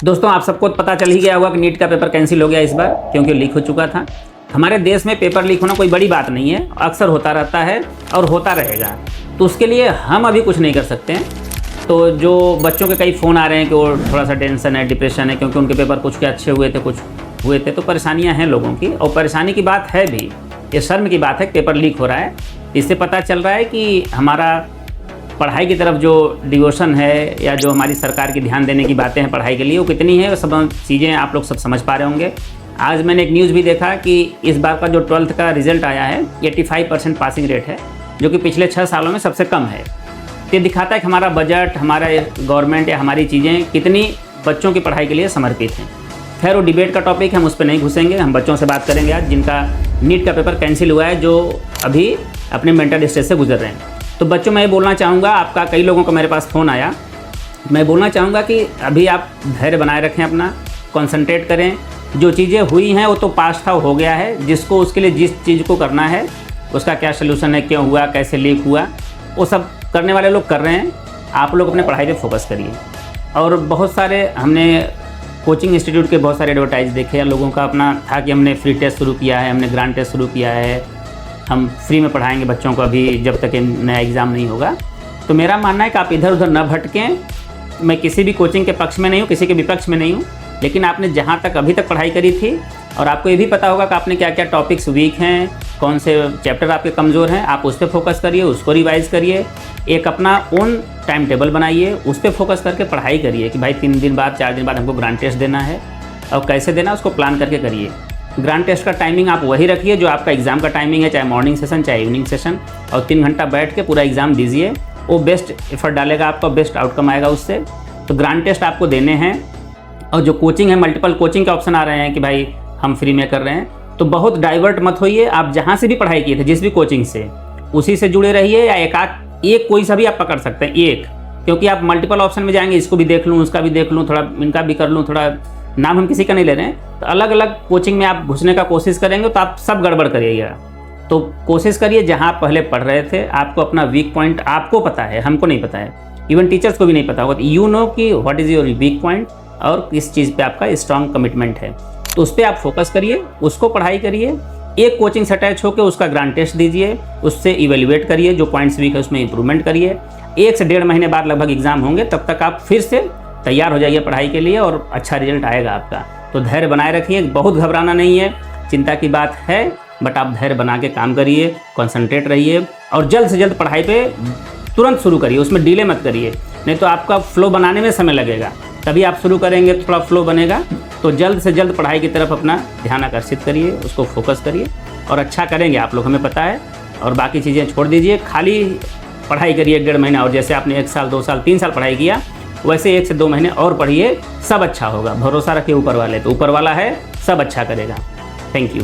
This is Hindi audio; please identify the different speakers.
Speaker 1: दोस्तों आप सबको पता चल ही गया होगा कि नीट का पेपर कैंसिल हो गया इस बार, क्योंकि लीक हो चुका था। हमारे देश में पेपर लीक होना कोई बड़ी बात नहीं है, अक्सर होता रहता है और होता रहेगा। तो उसके लिए हम अभी कुछ नहीं कर सकते हैं। तो जो बच्चों के कई फ़ोन आ रहे हैं कि वो थोड़ा सा टेंशन है, डिप्रेशन है, क्योंकि उनके पेपर कुछ के अच्छे हुए थे, कुछ हुए थे, तो परेशानियाँ हैं लोगों की। और परेशानी की बात है भी, ये शर्म की बात है कि पेपर लीक हो रहा है। इससे पता चल रहा है कि हमारा पढ़ाई की तरफ जो डिवोशन है या जो हमारी सरकार की ध्यान देने की बातें हैं पढ़ाई के लिए, वो कितनी है, वो सब चीज़ें आप लोग सब समझ पा रहे होंगे। आज मैंने एक न्यूज़ भी देखा कि इस बार का जो 12th का रिजल्ट आया है 85% पासिंग रेट है, जो कि पिछले 6 सालों में सबसे कम है। ये दिखाता है कि हमारा बजट, हमारा गवर्नमेंट या हमारी चीज़ें कितनी बच्चों की पढ़ाई के लिए समर्पित हैं। खैर वो डिबेट का टॉपिक है, हम उस पर नहीं घुसेंगे। हम बच्चों से बात करेंगे आज जिनका नीट का पेपर कैंसिल हुआ है, जो अभी अपने मेंटल स्ट्रेस से गुजर रहे हैं। तो बच्चों मैं ये बोलना चाहूँगा, आपका कई लोगों का मेरे पास फ़ोन आया, मैं बोलना चाहूँगा कि अभी आप धैर्य बनाए रखें, अपना कॉन्सनट्रेट करें। जो चीज़ें हुई हैं वो तो पास्ट था, हो गया है। जिसको उसके लिए जिस चीज़ को करना है उसका क्या सोल्यूशन है, क्यों हुआ, कैसे लीक हुआ, वो सब करने वाले लोग कर रहे हैं। आप लोग अपने पढ़ाई पे फोकस करिए। और बहुत सारे हमने कोचिंग इंस्टीट्यूट के बहुत सारे एडवर्टाइज देखे या लोगों का अपना था कि हमने फ्री टेस्ट शुरू किया है, हमने ग्रांड टेस्ट शुरू किया है, हम फ्री में पढ़ाएंगे बच्चों को अभी जब तक नया एग्ज़ाम नहीं होगा। तो मेरा मानना है कि आप इधर उधर न भटकें। मैं किसी भी कोचिंग के पक्ष में नहीं हूँ, किसी के विपक्ष में नहीं हूँ, लेकिन आपने जहाँ तक अभी तक पढ़ाई करी थी और आपको ये भी पता होगा कि आपने क्या क्या टॉपिक्स वीक हैं, कौन से चैप्टर आपके कमज़ोर हैं, आप उस पर फोकस करिए, उसको रिवाइज करिए। एक अपना ओन टाइम टेबल बनाइए, उस पर फोकस करके पढ़ाई करिए कि भाई 3 दिन बाद 4 दिन बाद हमको ग्रांड टेस्ट देना है और कैसे देना है उसको प्लान करके करिए। ग्रांड टेस्ट का टाइमिंग आप वही रखिए जो आपका एग्ज़ाम का टाइमिंग है, चाहे मॉर्निंग सेशन चाहे इवनिंग सेशन, और 3 घंटा बैठ के पूरा एग्ज़ाम दीजिए। वो बेस्ट एफर्ट डालेगा, आपका बेस्ट आउटकम आएगा उससे। तो ग्रांड टेस्ट आपको देने हैं। और जो कोचिंग है, मल्टीपल कोचिंग के ऑप्शन आ रहे हैं कि भाई हम फ्री में कर रहे हैं, तो बहुत डाइवर्ट मत होइए। आप जहाँ से भी पढ़ाई किए थे, जिस भी कोचिंग से, उसी से जुड़े रहिए, या एक कोई सा भी आप पकड़ सकते हैं एक, क्योंकि आप मल्टीपल ऑप्शन में जाएंगे, इसको भी देख लूँ, उसका भी देख लूँ, थोड़ा इनका भी कर लूँ, थोड़ा नाम हम किसी का नहीं ले रहे हैं। तो अलग अलग कोचिंग में आप घुसने का कोशिश करेंगे तो आप सब गड़बड़ करिएगा। तो कोशिश करिए जहाँ आप पहले पढ़ रहे थे, आपको अपना वीक पॉइंट आपको पता है, हमको नहीं पता है, इवन टीचर्स को भी नहीं पता होगा। तो यू नो कि what is your weak point और किस चीज़ पे आपका स्ट्रॉन्ग कमिटमेंट है, तो उस पर आप फोकस करिए, उसको पढ़ाई करिए। एक कोचिंग से अटैच होकर उसका ग्रांड टेस्ट दीजिए, उससे इवेल्युएट करिए, जो पॉइंट्स वीक है उसमें इंप्रूवमेंट करिए। 1 से 1.5 महीने बाद लगभग एग्जाम होंगे, तब तक आप फिर से तैयार हो जाइए पढ़ाई के लिए और अच्छा रिजल्ट आएगा आपका। तो धैर्य बनाए रखिए, बहुत घबराना नहीं है, चिंता की बात है, बट आप धैर्य बना के काम करिए, कॉन्सनट्रेट रहिए और जल्द से जल्द पढ़ाई पे तुरंत शुरू करिए, उसमें डिले मत करिए, नहीं तो आपका फ्लो बनाने में समय लगेगा। तभी आप शुरू करेंगे तो थोड़ा फ्लो बनेगा। तो जल्द से जल्द पढ़ाई की तरफ अपना ध्यान आकर्षित करिए, उसको फोकस करिए और अच्छा करेंगे आप लोग, हमें पता है। और बाकी चीज़ें छोड़ दीजिए, खाली पढ़ाई करिए 1.5 महीना, और जैसे आपने 1 साल 2 साल 3 साल पढ़ाई किया वैसे 1 से 2 महीने और पढ़िए, सब अच्छा होगा। भरोसा रखिए ऊपर वाले, तो ऊपर वाला है, सब अच्छा करेगा। Thank you.